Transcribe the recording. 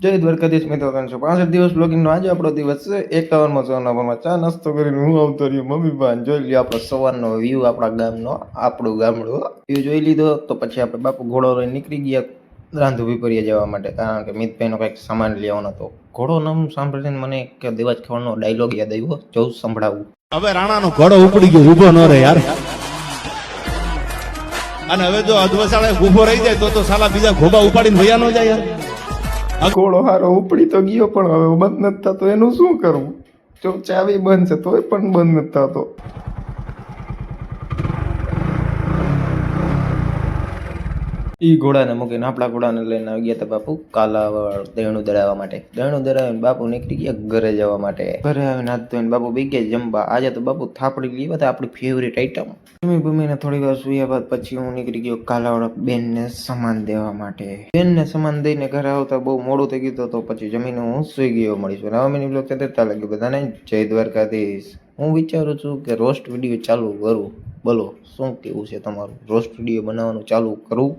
જય દ્વારકાધીશ મિત્રો, કેમ છો? 65 દિવસ બ્લોગિંગનો આજે આપણો દિવસ છે 51મો સોનાપરમાં. ચા નાસ્તો કરીને હું આવતો રહ્યો મમ્મી પાસે. જોઈ લ્યો આપણો સવારનો વ્યૂ, આપણા ગામનો, આપણું ગામડું વ્યૂ જોઈ લીધો. તો પછી આપણે બાપુ ઘોડો લઈને નીકળી ગયા રાંધુ પીપરિયા જવા માટે, કારણ કે મિતભાઈનો કંઈક સામાન લેવાનો હતો. ઘોડો નામ સાંભળીને મને કે દેવાજ ખવડનો ડાયલોગ યાદ આવ્યો, જવું સંભળાવું. હવે રાણાનો ઘોડો ઉપડી ગયો, ઊભો ન રહે યાર. અને હવે જો અધવસાળે ઊભો રહી જાય તો સાલા બીજા ઘોબા ઉપાડીને ભૈયા ન જાય યાર. ઘોડો હારો ઉપડી તો ગયો, પણ હવે બંધ નથી થતો. એનું શું કરવું? જો ચાવી બંધ છે તોય પણ બંધ નથી થતો. ઈ ઘોડાને મૂકીને આપણા ઘોડાને લઈને આવી ગયા હતા બાપુ કાલાવડ દહેણું દળાવવા માટે. દહેણું દળાવીને બાપુ નીકળી ગયા ઘરે જવા માટે. ઘરે આવીને હાથ ધોઈને બાપુ બી ગયા જમવા. આજે તો બાપુ થાપડી લીધા હતા, આપણી ફેવરેટ આઈટમ. ભૂમિને થોડી વાર સુયા બાદ પછી હું નીકળી ગયો કાલાવડ બેનને સામાન દેવા માટે. બેનને સામાન દઈને ઘરે આવતા બહુ મોડું થઈ ગયું, તો પછી જમીને હું સુઈ ગયો. મળીશું નવા મિનિટ બ્લોગ ચેતરતા લાગ્યું બધાને. જય દ્વારકાધીશ. હું વિચારું છું કે રોસ્ટ વિડીયો ચાલુ કરું. બોલો શું કેવું છે તમારું? રોસ્ટ વિડીયો બનાવવાનું ચાલુ કરું?